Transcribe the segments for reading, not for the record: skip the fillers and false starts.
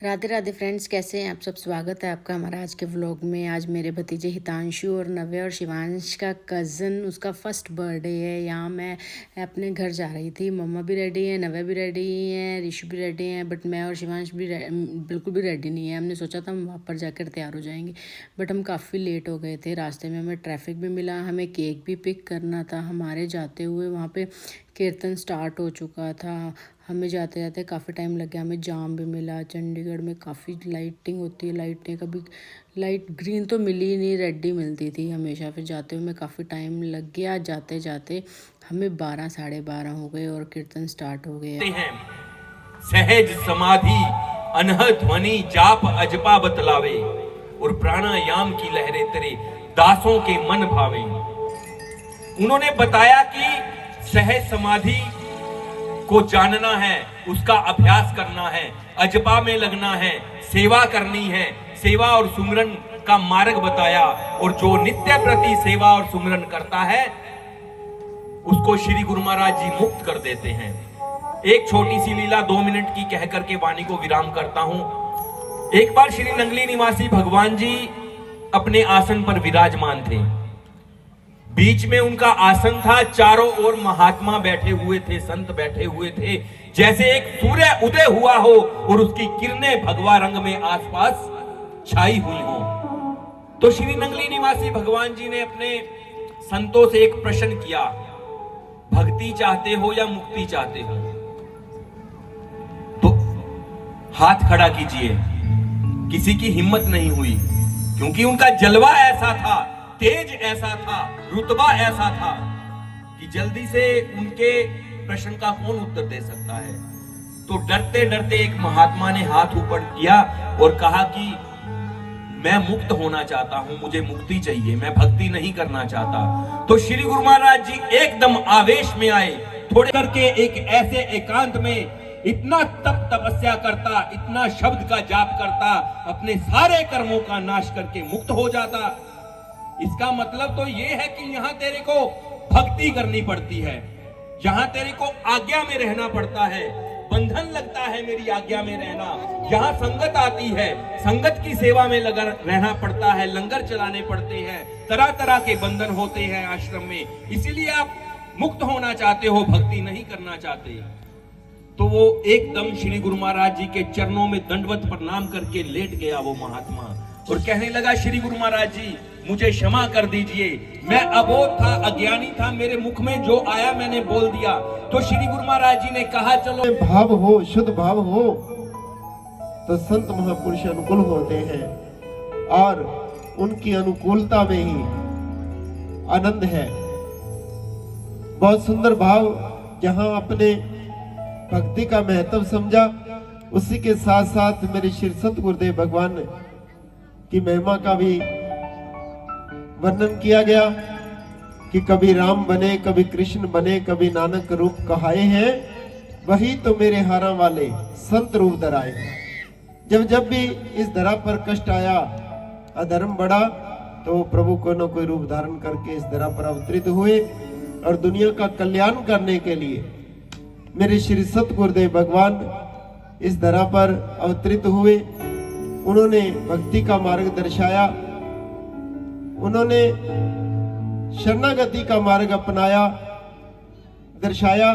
Radhe Radhe friends, कैसे हैं आप सब। स्वागत है आपका हमारा आज के व्लॉग में। आज मेरे भतीजे हितांशु और नव्या और शिवांश का कज़न, उसका फर्स्ट बर्थडे है। यहाँ मैं अपने घर जा रही थी। मम्मा भी रेडी है, नव्या भी रेडी है, ऋषु भी रेडी है, बट मैं और शिवांश भी बिल्कुल भी रेडी नहीं है। हमने सोचा था हम वहाँ पर जाकर तैयार हो जाएंगे, बट हम काफ़ी लेट हो गए थे। रास्ते में हमें ट्रैफिक भी मिला, हमें केक भी पिक करना था। हमारे जाते हुए वहाँ पर कीर्तन स्टार्ट हो चुका था। हमें जाते जाते काफ़ी टाइम लग गया, हमें जाम भी मिला। चंडीगढ़ में काफ़ी लाइटिंग होती है, लाइटें कभी लाइट ग्रीन तो मिली ही नहीं, रेड ही मिलती थी हमेशा। फिर जाते हुए में काफ़ी टाइम लग गया। जाते जाते हमें 12 साढ़े 12 हो गए और कीर्तन स्टार्ट हो गया। सहज समाधि अनह ध्वनि जाप अजपा बतलावे और प्राणायाम की लहरें तेरे दासों के मन भावे। उन्होंने बताया कि सहज समाधि को जानना है, उसका अभ्यास करना है, अजपा में लगना है, सेवा करनी है। सेवा और सुमिरन का मार्ग बताया, और जो नित्य प्रति सेवा और सुमिरन करता है उसको श्री गुरु महाराज जी मुक्त कर देते हैं। एक छोटी सी लीला 2 मिनट की कह करके वाणी को विराम करता हूं। एक बार श्री नंगली निवासी भगवान जी अपने आसन पर विराजमान थे। बीच में उनका आसन था, चारों ओर महात्मा बैठे हुए थे, संत बैठे हुए थे। जैसे एक सूर्य उदय हुआ हो और उसकी किरणें भगवा रंग में आसपास छाई हुई हो। तो श्री नंगली निवासी भगवान जी ने अपने संतों से एक प्रश्न किया, भक्ति चाहते हो या मुक्ति चाहते हो? तो हाथ खड़ा कीजिए। किसी की हिम्मत नहीं हुई, क्योंकि उनका जलवा ऐसा था, तेज ऐसा था, रुतबा ऐसा था कि जल्दी से उनके प्रश्न का कौन उत्तर दे सकता है। तो डरते डरते एक महात्मा ने हाथ ऊपर किया और कहा कि मैं मुक्त होना चाहता हूं, मुझे मुक्ति चाहिए, मैं भक्ति नहीं करना चाहता। तो श्री गुरु महाराज जी एकदम आवेश में आए। थोड़े करके एक ऐसे एकांत में इतना तप तपस्या करता, इतना शब्द का जाप करता, अपने सारे कर्मों का नाश करके मुक्त हो जाता। इसका मतलब तो यह है कि यहां तेरे को भक्ति करनी पड़ती है, यहां तेरे को आज्ञा में रहना पड़ता है, बंधन लगता है मेरी आज्ञा में रहना। यहां संगत आती है, संगत की सेवा में लगा रहना पड़ता है, लंगर चलाने पड़ते हैं, तरह तरह के बंधन होते हैं आश्रम में। इसीलिए आप मुक्त होना चाहते हो, भक्ति नहीं करना चाहते। तो वो एकदम श्री गुरु महाराज जी के चरणों में दंडवत प्रणाम करके लेट गया वो महात्मा, और कहने लगा, श्री गुरु महाराज जी मुझे क्षमा कर दीजिए, मैं अबोध था, अज्ञानी था, मेरे मुख में जो आया मैंने बोल दिया। तो श्री गुरु महाराज जी ने कहा, चलो भाव हो, शुद्ध भाव हो तो संत महापुरुष अनुकूल होते हैं, और उनकी अनुकूलता में ही आनंद है। बहुत सुंदर भाव, जहां अपने भक्ति का महत्व समझा, उसी के साथ साथ मेरे श्री सत गुरुदेव भगवान की महिमा का भी वर्णन किया गया कि कभी राम बने, कभी कृष्ण बने, कभी नानक रूप कहाए हैं, वही तो मेरे हारा वाले संत रूप धराए। जब भी इस धरा पर कष्ट आया, अधर्म बढ़ा, तो प्रभु को न कोई रूप धारण करके इस धरा पर अवतरित हुए, और दुनिया का कल्याण करने के लिए मेरे श्री सत गुरुदेव भगवान इस धरा पर अवतरित हुए। उन्होंने भक्ति का मार्ग दर्शाया, उन्होंने शरणागति का मार्ग अपनाया, दर्शाया।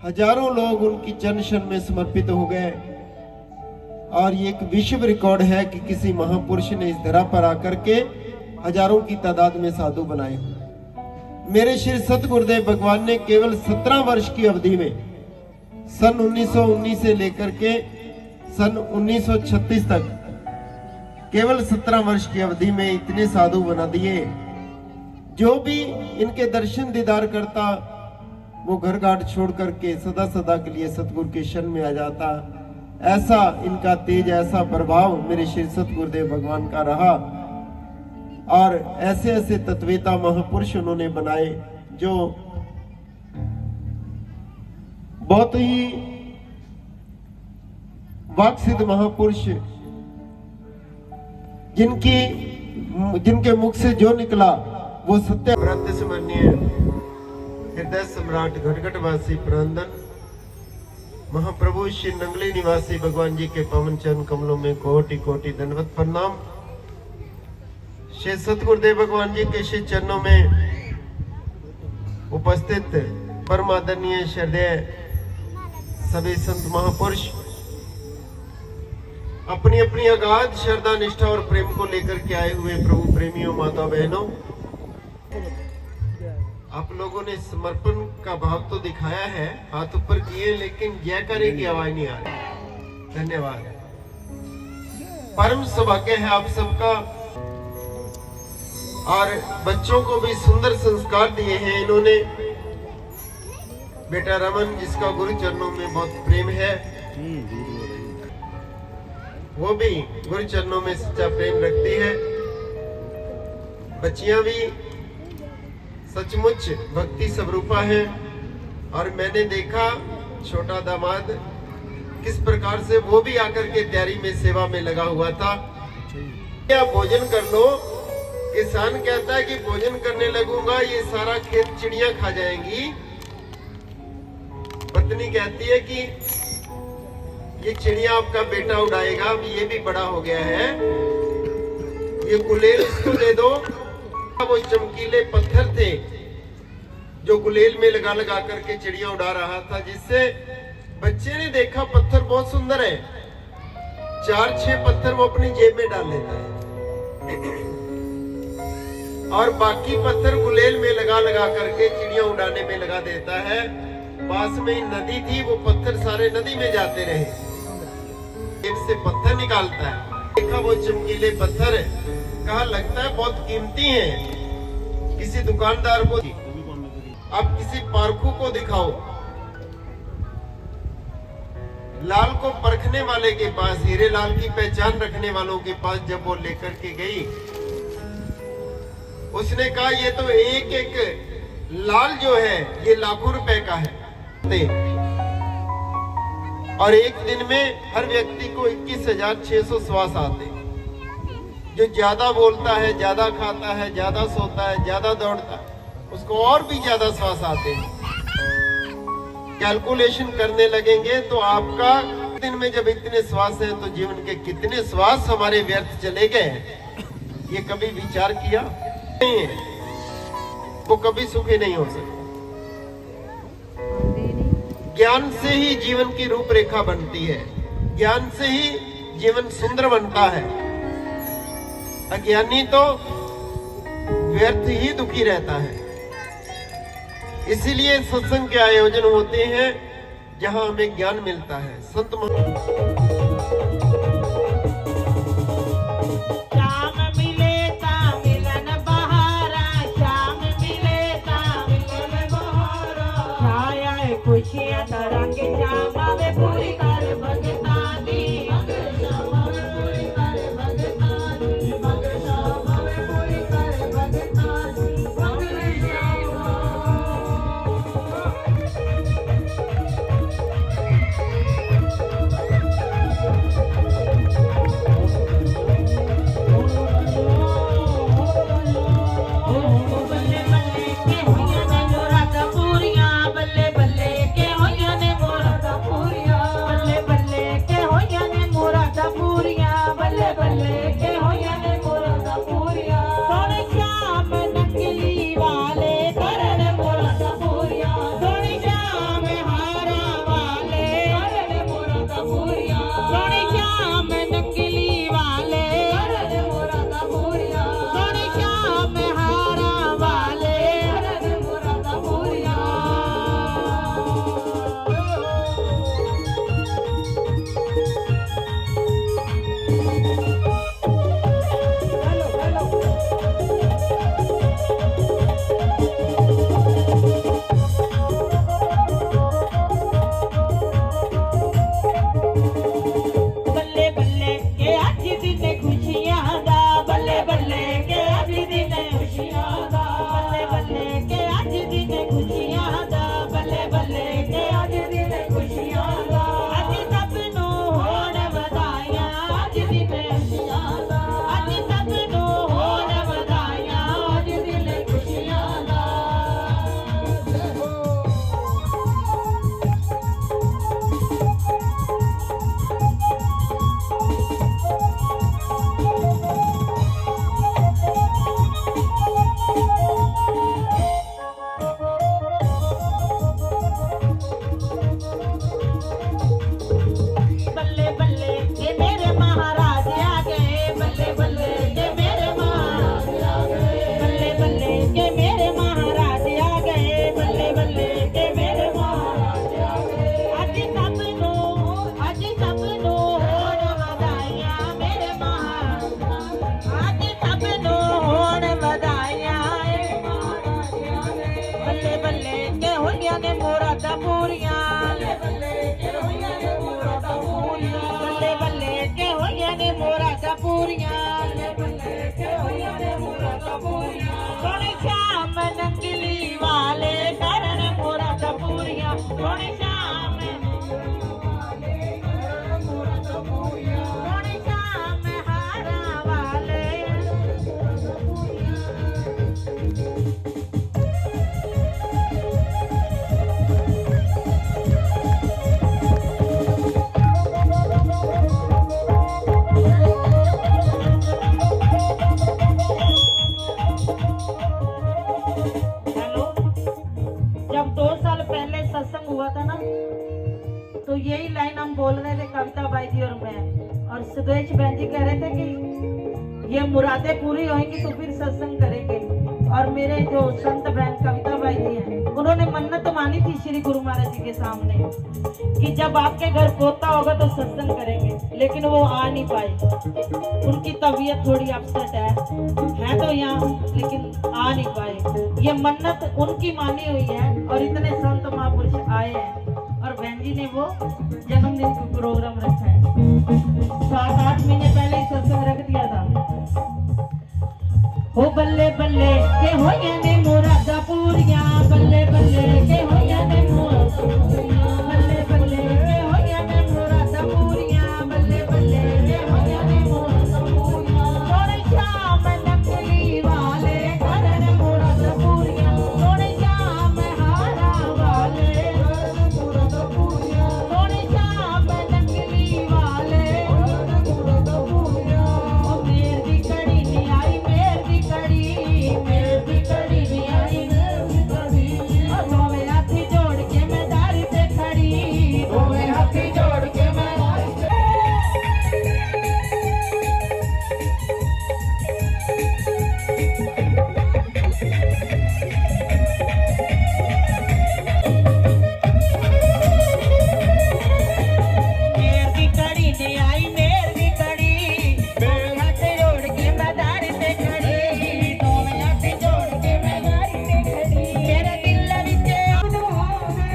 हजारों लोग उनकी चरण शरण में समर्पित हो गए, और ये एक विश्व रिकॉर्ड है कि किसी महापुरुष ने इस धरा पर आकर के हजारों की तादाद में साधु बनाए। मेरे श्री सत गुरुदेव भगवान ने केवल 17 वर्ष की अवधि में, सन 1919 से लेकर के सन 1936 तक, केवल 17 वर्ष की अवधि में इतने साधु बना दिए। जो भी इनके दर्शन दीदार करता, वो घर घाट छोड़ करके सदा सदा के लिए सतगुरु के शरण में आ जाता। ऐसा इनका तेज, ऐसा प्रभाव मेरे श्री सत गुरुदेव भगवान का रहा, और ऐसे ऐसे तत्वेता महापुरुष उन्होंने बनाए, जो बहुत ही वाक्सिद्ध महापुरुष, जिनके मुख से जो निकला वो सत्य। हृदय सम्राट घटघटवासी प्रनंदन महाप्रभु श्री नंगली निवासी भगवान जी के पवन चरण कमलों में कोटि कोटि दंडवत प्रणाम। श्री सतगुरुदेव भगवान जी के श्री चरणों में उपस्थित परम आदरणीय श्रद्धेय सभी संत महापुरुष अपनी अपनी अगाध श्रद्धा निष्ठा और प्रेम को लेकर के आए हुए प्रभु प्रेमियों माता बहनों, आप लोगों ने समर्पण का भाव तो दिखाया है, हाथ ऊपर किए, लेकिन जयकारे की आवाज नहीं आ रही। धन्यवाद। परम सौभाग्य है आप सबका। और बच्चों को भी सुंदर संस्कार दिए हैं इन्होंने। बेटा रमन, जिसका गुरु चरणों में बहुत प्रेम है, वो भी गुरु चरणों में सच्चा प्रेम रखती है। बच्चियां भी सचमुच भक्ति स्वरूपा है। और मैंने देखा छोटा दामाद किस प्रकार से वो भी आकर के तैयारी में सेवा में लगा हुआ था। क्या भोजन कर लो, किसान कहता है कि भोजन करने लगूंगा ये सारा खेत चिड़िया खा जाएंगी। पत्नी कहती है कि ये चिड़िया आपका बेटा उड़ाएगा, अब ये भी बड़ा हो गया है, ये गुलेल इसको दे दो। वो चमकीले पत्थर थे जो गुलेल में लगा लगा करके चिड़िया उड़ा रहा था, जिससे बच्चे ने देखा पत्थर बहुत सुंदर है, 4-6 पत्थर वो अपनी जेब में डाल लेता है और बाकी पत्थर गुलेल में लगा लगा करके चिड़िया उड़ाने में लगा देता है। पास में ही नदी थी, वो पत्थर सारे नदी में जाते रहे। एक से पत्थर निकालता है, देखा वो चमकीले पत्थर है, कहा लगता है बहुत कीमती है। किसी दुकानदार को, आप किसी पारखू को दिखाओ। लाल को परखने वाले के पास, हीरे लाल की पहचान रखने वालों के पास जब वो लेकर के गई, उसने कहा ये तो एक एक लाल जो है ये लाखों रुपए का है, और एक दिन में हर व्यक्ति को 21,600 श्वास आते। जो ज्यादा बोलता है, ज्यादा खाता है, ज्यादा सोता है, ज्यादा दौड़ता है, उसको और भी ज्यादा श्वास आते हैं। कैलकुलेशन करने लगेंगे तो आपका दिन में जब इतने श्वास हैं तो जीवन के कितने श्वास हमारे व्यर्थ चले गए, ये कभी विचार किया नहीं है। वो कभी सुखी नहीं हो सकता। ज्ञान से ही जीवन की रूपरेखा बनती है, ज्ञान से ही जीवन सुंदर बनता है। अज्ञानी तो व्यर्थ ही दुखी रहता है। इसीलिए सत्संग के आयोजन होते हैं जहां हमें ज्ञान मिलता है। संत खुशियां तरंग जावे पूरी कर भगता दी, पूरी कर भगता दी, पूरी कर भगता दी। ਮੁਰਾਦਾਂ ਪੂਰੀਆਂ ਬੱਲੇ ਬੱਲੇ ਕੇ ਹੋਈਆਂ ਨੇ ਮੁਰਾਦਾਂ ਪੂਰੀਆਂ ਸੋਹਣੀ ਸ਼ਾਮ ਨੰਗਲੀ ਵਾਲੇ ਕਰਨ ਮੁਰਾਦਾਂ ਪੂਰੀਆਂ ਸੋਹਣੀ ਸ਼ਾਮ ਸੋਹਣੀ ਸ਼ਾਮ ਹਾਰਾਂ ਵਾਲੇ हेलो जब 2 साल पहले सत्संग हुआ था ना तो यही लाइन हम बोल रहे थे कविता बाई जी और मैं और सुदेश बहन जी कह रहे थे कि ये मुरादें पूरी होंगी तो फिर सत्संग करेंगे और मेरे जो संत बहन कविता बाई जी हैं उन्होंने मन्नत मानी थी श्री गुरु महाराज जी के सामने कि जब आपके घर पोता होगा तो सत्संग करेंगे लेकिन वो आ नहीं पाए उनकी तबीयत थोड़ी अपसेट है तो यहाँ लेकिन आ नहीं पाए ये मन्नत उनकी मानी हुई है और इतने संत महापुरुष आए हैं और बहन जी ने वो जन्मदिन का प्रोग्राम रखा है 7-8 महीने पहले ही सत्संग रख दिया था हो बल्ले बल्ले के होया ने मुरादां पूरियां बल्ले बल्ले के होया ने मुरादां पूरियां बल्ले बल्ले के होया ने मुरादां पूरियां बल्ले बल्ले के होया ने मुरादां पूरियां सोहणी शाम नकली वाले करन मुरादां पूरियां सोहणी शाम हारा वाले करन मुरादां पूरियां सोहणी शाम नकली वाले करन मुरादां पूरियां ओ मेर दी कड़ी नी आई मेर दी कड़ी नी आई मेर दी कड़ी ओ दोवें हाथी जोड़ के मैं दारी ते खड़ी दोवें हाथी जोड़ के मैं दारी ते मेर दी कड़ी ने आई मेर दी कड़ी दोवें हाथ जोड़ के मैं दारी ते खड़ी दोवें हाथ जोड़ के मैं दारी ते खड़ी मेरे दिल विच तू होवे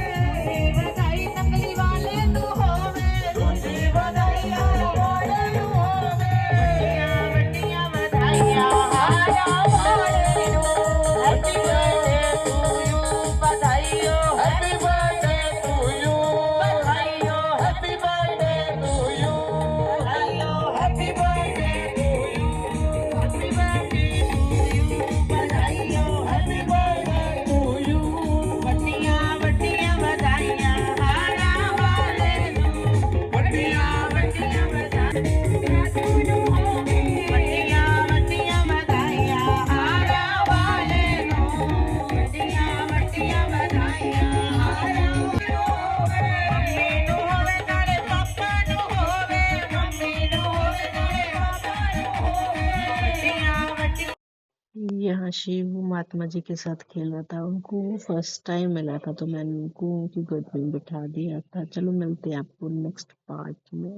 वधाई नकली वाले तू होवे तुझी वधाइयां वाले तू होवे वड्डियां वधाइयां हारा वाले नू हैप्पी बर्थडे टू यू बधाइयो हैप्पी बर्थडे टू यू बधाइयो हैप्पी बर्थडे टू यू बधाइयो happy birthday to you happy birthday to you बधाइयो हैप्पी बर्थडे टू यू वड्डियां वड्डियां वधाइयां हारा वाले नू वड्डियां वड्डियां वधाइयां वड्डियां वड्डियां वधाइयां हारा वाले नू वड्डियां वड्डियां वधाइयां हारा ਮੰਮੀ ਨੂੰ ਹੋਵੇ ਨਾਲੇ ਪਾਪਾ ਨੂੰ ਹੋਵੇ ਮੰਮੀ ਨੂੰ ਹੋਵੇ ਨਾਲੇ ਪਾਪਾ ਨੂੰ ਹੋਵੇ ਵੱਡੀਆਂ ਵੱਡੀਆਂ यहाँ शिव महात्मा जी के साथ खेल रहा था उनको फर्स्ट टाइम मिला था तो मैंने उनको उनकी गोद में बिठा दिया था चलो मिलते हैं आपको नेक्स्ट पार्ट में